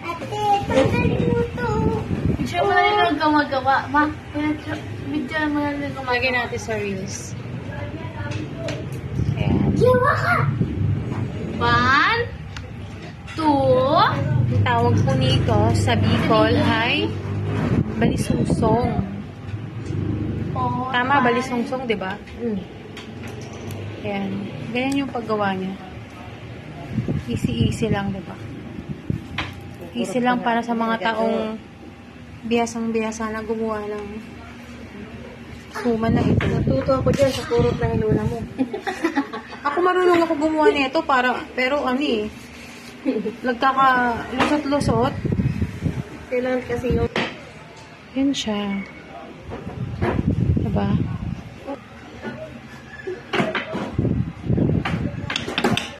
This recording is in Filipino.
Ate, tanggalin mo to. Siya mo na rin gumagawa. Ma, video mo na rin gumagawa. Lagyan natin sa reels. Ayan. Yawa ka. 1, 2, Ang tawag po nito sa Bicol ay balisungsong. 4, Tama, balisungsong, di ba? Ayan. Ganyan yung paggawa niya. Easy-easy lang, di ba? Easy lang para sa mga taong bihasang-bihasa na gumawa ng suman na ito. Natuto ako dyan sa kurot ng iluna mo. Ako marunong ako gumawa nito pero nagkaka-lusot-lusot. Kailangan kasi yung... Yan siya. Diba?